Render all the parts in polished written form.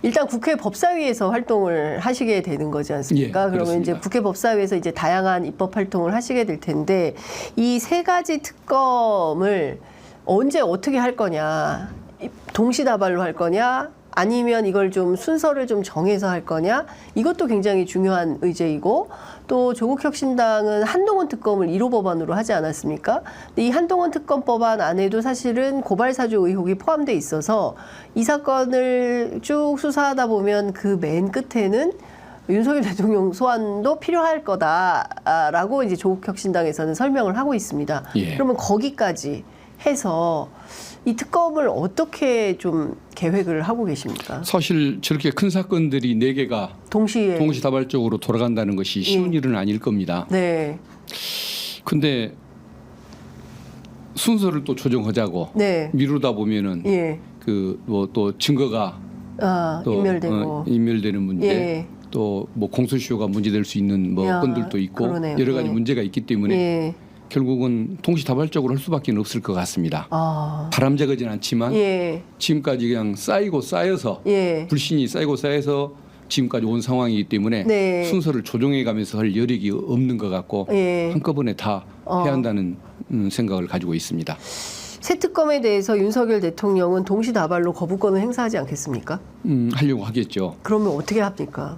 일단 국회 법사위에서 활동을 하시게 되는 거지 않습니까? 예, 그러면 그렇습니다. 이제 국회 법사위에서 이제 다양한 입법 활동을 하시게 될 텐데 이 세 가지 특검을 언제 어떻게 할 거냐, 동시다발로 할 거냐, 아니면 이걸 좀 순서를 좀 정해서 할 거냐, 이것도 굉장히 중요한 의제이고, 또 조국혁신당은 한동훈 특검을 1호 법안으로 하지 않았습니까? 근데 이 한동훈 특검 법안 안에도 사실은 고발사주 의혹이 포함돼 있어서 이 사건을 쭉 수사하다 보면 그 맨 끝에는 윤석열 대통령 소환도 필요할 거다라고 이제 조국혁신당에서는 설명을 하고 있습니다. 예. 그러면 거기까지 해서 이 특검을 어떻게 좀 계획을 하고 계십니까? 사실 저렇게 큰 사건들이 4개가 동시에. 동시다발적으로 돌아간다는 것이 쉬운 일은 아닐 겁니다. 네. 근데 순서를 또 조정하자고 네. 미루다 보면은 예. 그 뭐 또 증거가 또 인멸되고. 인멸되는 문제, 예. 또 뭐 공소시효가 문제될 수 있는 뭐 야, 건들도 있고 그러네요. 여러 가지 예. 문제가 있기 때문에 예. 결국은 동시다발적으로 할 수밖에 없을 것 같습니다. 아. 바람직하진 않지만 예. 지금까지 그냥 쌓이고 쌓여서 예. 불신이 쌓이고 쌓여서 지금까지 온 상황이기 때문에 네. 순서를 조정해가면서 할 여력이 없는 것 같고 예. 한꺼번에 다 해야 한다는 생각을 가지고 있습니다. 새 특검에 대해서 윤석열 대통령은 동시다발로 거부권을 행사하지 않겠습니까? 하려고 하겠죠. 그러면 어떻게 합니까?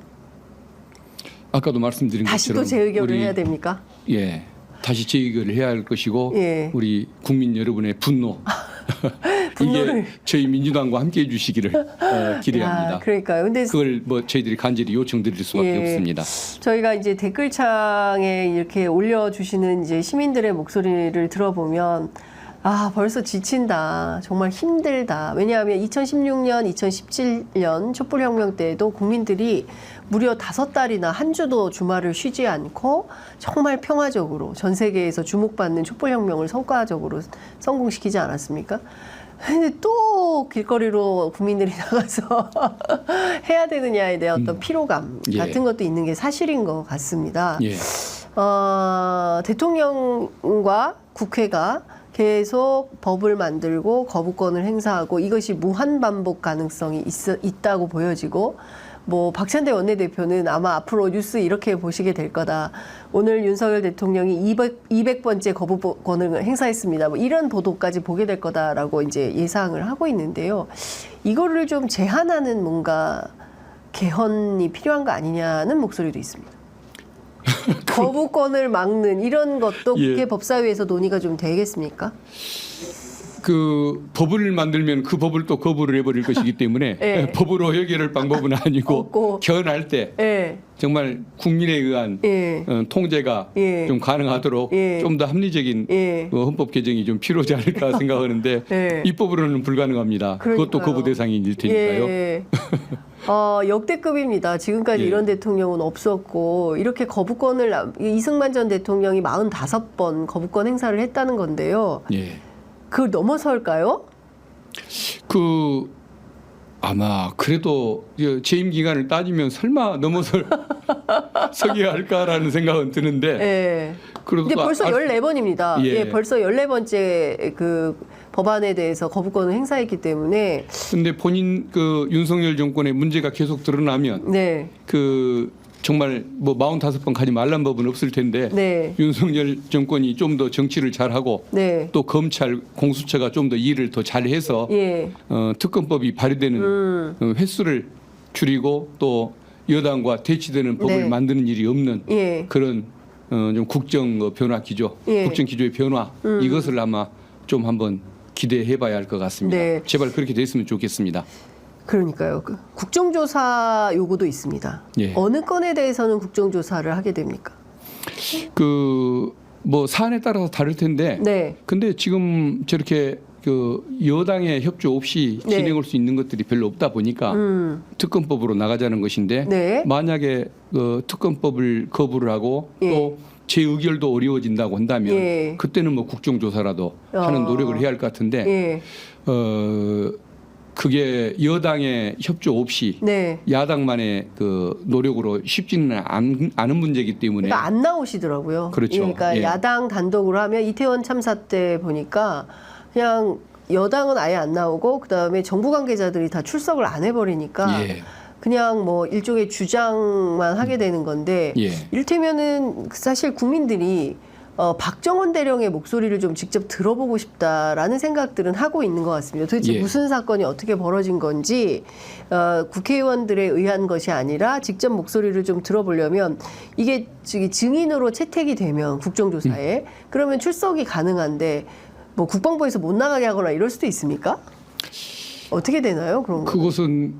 아까도 말씀드린 다시 것처럼 또 재의결을 우리, 해야 됩니까? 예, 다시 재의결을 해야 할 것이고 예. 우리 국민 여러분의 분노 분노를. 이게 저희 민주당과 함께해 주시기를 기대합니다. 야, 그러니까요. 근데 그걸 뭐 저희들이 간절히 요청드릴 수밖에 예. 없습니다. 저희가 이제 댓글창에 이렇게 올려주시는 이제 시민들의 목소리를 들어보면 아, 벌써 지친다. 정말 힘들다. 왜냐하면 2016년, 2017년 촛불혁명 때도 국민들이 무려 5달이나 한 주도 주말을 쉬지 않고 정말 평화적으로 전 세계에서 주목받는 촛불혁명을 성과적으로 성공시키지 않았습니까? 근데 또 길거리로 국민들이 나가서 해야 되느냐에 대한 어떤 피로감 예. 같은 것도 있는 게 사실인 것 같습니다. 예. 대통령과 국회가 계속 법을 만들고 거부권을 행사하고 이것이 무한 반복 가능성이 있다고 보여지고, 뭐 박찬대 원내대표는 아마 앞으로 뉴스 이렇게 보시게 될 거다. 오늘 윤석열 대통령이 200번째 거부권을 행사했습니다. 뭐 이런 보도까지 보게 될 거다라고 이제 예상을 하고 있는데요. 이거를 좀 제한하는 뭔가 개헌이 필요한 거 아니냐는 목소리도 있습니다. 거부권을 막는 이런 것도 예. 국회 법사위에서 논의가 좀 되겠습니까? 그 법을 만들면 그 법을 또 거부를 해버릴 것이기 때문에 예. 법으로 해결할 방법은 아니고 없고. 개헌할 때 예. 정말 국민에 의한 예. 통제가 예. 좀 가능하도록 예. 좀 더 합리적인 예. 헌법 개정이 좀 필요하지 않을까 생각하는데 예. 입법으로는 불가능합니다. 그것도 그러니까요. 거부 대상일 테니까요. 예. 역대급입니다. 지금까지 예. 이런 대통령은 없었고, 이렇게 거부권을 이승만 전 대통령이 45번 거부권 행사를 했다는 건데요. 예. 그걸 넘어설까요? 그 아마 그래도 재임 기간을 따지면 설마 서기야 할까라는 생각은 드는데 예. 그래도 이제 벌써 14번입니다. 예. 예, 벌써 14번째 그 법안에 대해서 거부권을 행사했기 때문에. 근데 본인 그 윤석열 정권의 문제가 계속 드러나면 네. 그 정말 뭐 45번 가지 말란 법은 없을 텐데 네. 윤석열 정권이 좀 더 정치를 잘하고 네. 또 검찰 공수처가 좀 더 일을 더 잘해서 예. 특검법이 발의되는 횟수를 줄이고 또 여당과 대치되는 법을 네. 만드는 일이 없는 예. 그런 좀 국정 변화 기조, 예. 국정 기조의 변화 이것을 아마 좀 한번 기대해봐야 할 것 같습니다. 네. 제발 그렇게 됐으면 좋겠습니다. 그러니까요. 그 국정조사 요구도 있습니다. 예. 어느 건에 대해서는 국정조사를 하게 됩니까? 그 뭐 사안에 따라서 다를 텐데, 네. 근데 지금 저렇게 그 여당의 협조 없이 네. 진행할 수 있는 것들이 별로 없다 보니까 특검법으로 나가자는 것인데 네. 만약에 그 특검법을 거부를 하고 예. 또 재의결도 어려워진다고 한다면 예. 그때는 뭐 국정조사라도 하는 노력을 해야 할 것 같은데 예. 그게 여당의 협조 없이 네. 야당만의 그 노력으로 쉽지는 않은 문제이기 때문에 그러니까 안 나오시더라고요. 그렇죠. 그러니까 예. 야당 단독으로 하면 이태원 참사 때 보니까 그냥 여당은 아예 안 나오고 그다음에 정부 관계자들이 다 출석을 안 해버리니까 예. 그냥 뭐 일종의 주장만 하게 되는 건데 예. 이를테면은 사실 국민들이 박정원 대령의 목소리를 좀 직접 들어보고 싶다라는 생각들은 하고 있는 것 같습니다. 도대체 예. 무슨 사건이 어떻게 벌어진 건지 국회의원들에 의한 것이 아니라 직접 목소리를 좀 들어보려면 이게 증인으로 채택이 되면 국정조사에 그러면 출석이 가능한데 뭐 국방부에서 못 나가게 하거나 이럴 수도 있습니까? 어떻게 되나요? 그런 거? 그것은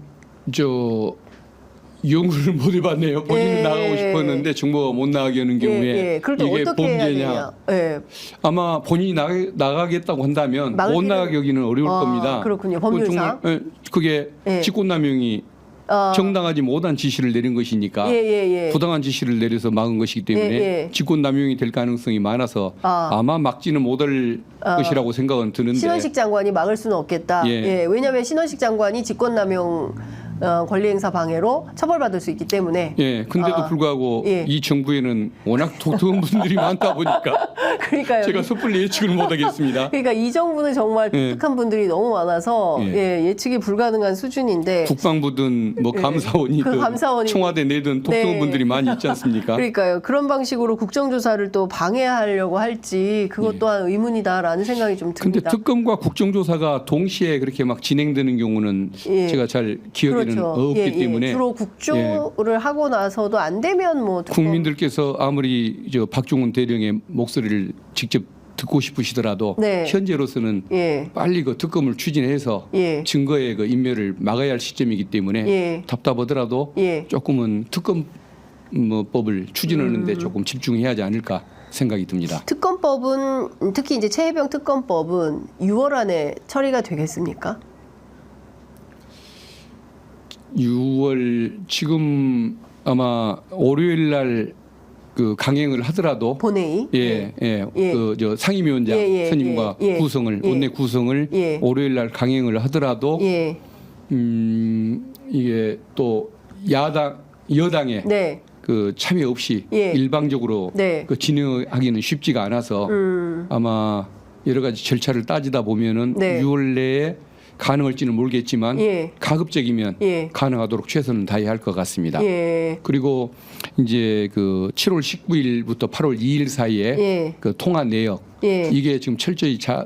연구를 못 해봤네요. 본인은 예. 나가고 싶었는데 정부가 못 나가게 하는 경우에 그럴 때 이게 어떻게 해야 범죄냐? 되냐? 예. 아마 본인이 나가겠다고 한다면 못 막을 나가게 하기는 어려울 겁니다. 그렇군요. 그건 법률상. 정말, 그게 예. 직권남용이 정당하지 못한 지시를 내린 것이니까 부당한 지시를 내려서 막은 것이기 때문에 직권남용이 될 가능성이 많아서 아마 막지는 못할 것이라고 생각은 드는데 신원식 장관이 막을 수는 없겠다. 예. 왜냐하면 신원식 장관이 직권남용 권리행사 방해로 처벌받을 수 있기 때문에. 예, 근데도 불구하고 예. 이 정부에는 워낙 독특한 분들이 많다 보니까 그러니까요. 제가 섣불리 예측을 못하겠습니다. 그러니까 이 정부는 정말 예. 독특한 분들이 너무 많아서 예. 예측이 불가능한 수준인데. 국방부든 뭐 감사원이든 그 감사원이- 청와대 내든 독특한 네. 분들이 많이 있지 않습니까? 그러니까요. 그런 방식으로 국정조사를 또 방해하려고 할지 그것 또한 의문이다라는 생각이 좀 근데 듭니다. 특검과 국정조사가 동시에 그렇게 막 진행되는 경우는 예. 제가 잘 기억에는 없기 때문에 주로 국조를 하고 나서도 안 되면 뭐 특검. 국민들께서 아무리 박종훈 대령의 목소리를 직접 듣고 싶으시더라도 네. 현재로서는 예. 빨리 그 특검을 추진해서 예. 증거의 그 인멸을 막아야 할 시점이기 때문에 예. 답답하더라도 예. 조금은 특검 법을 추진하는데 조금 집중해야 하지 않을까 생각이 듭니다. 특검법은 특히 이제 최혜병 특검법은 6월 안에 처리가 되겠습니까? 6월 지금 아마 월요일 날 그 강행을 하더라도 본회의. 예. 그 상임위원장 선임과 구성을 원내 구성을 예. 월요일 날 강행을 하더라도 예. 이게 또 여당의 네. 그 참여 없이 예. 일방적으로 네. 그 진행하기는 쉽지가 않아서 아마 여러 가지 절차를 따지다 보면은 네. 6월 내에 가능할지는 모르겠지만 예. 가급적이면 예. 가능하도록 최선을 다해야 할 것 같습니다. 예. 그리고 이제 그 7월 19일부터 8월 2일 사이에 예. 그 통화 내역 예. 이게 지금 철저히 잘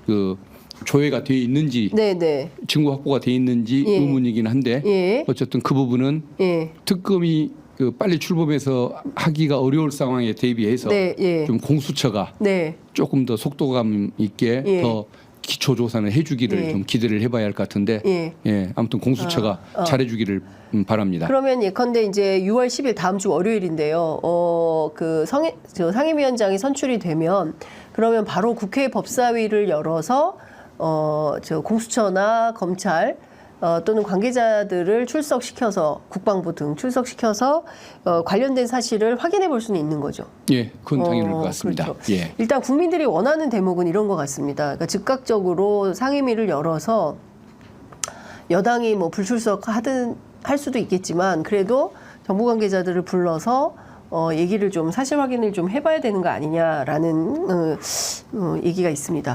그 조회가 되어 있는지 네네. 증거 확보가 되어 있는지 예. 의문이긴 한데 예. 어쨌든 그 부분은 예. 특검이 그 빨리 출범해서 하기가 어려울 상황에 대비해서 네. 예. 좀 공수처가 네. 조금 더 속도감 있게 예. 더 기초 조사를 해주기를 예. 좀 기대를 해봐야 할 것 같은데 예. 아무튼 공수처가 잘해주기를 바랍니다. 그러면 예컨대 이제 6월 10일 다음 주 월요일인데요. 그 상임위원장이 선출이 되면 그러면 바로 국회 법사위를 열어서 공수처나 검찰 또는 관계자들을 출석시켜서 국방부 등 출석시켜서 관련된 사실을 확인해 볼 수는 있는 거죠. 예, 그건 당연할 것 같습니다. 그렇죠. 예. 일단 국민들이 원하는 대목은 이런 것 같습니다. 그러니까 즉각적으로 상임위를 열어서 여당이 뭐 불출석 할 수도 있겠지만 그래도 정부 관계자들을 불러서 얘기를 좀 사실 확인을 좀 해봐야 되는 거 아니냐라는 얘기가 있습니다.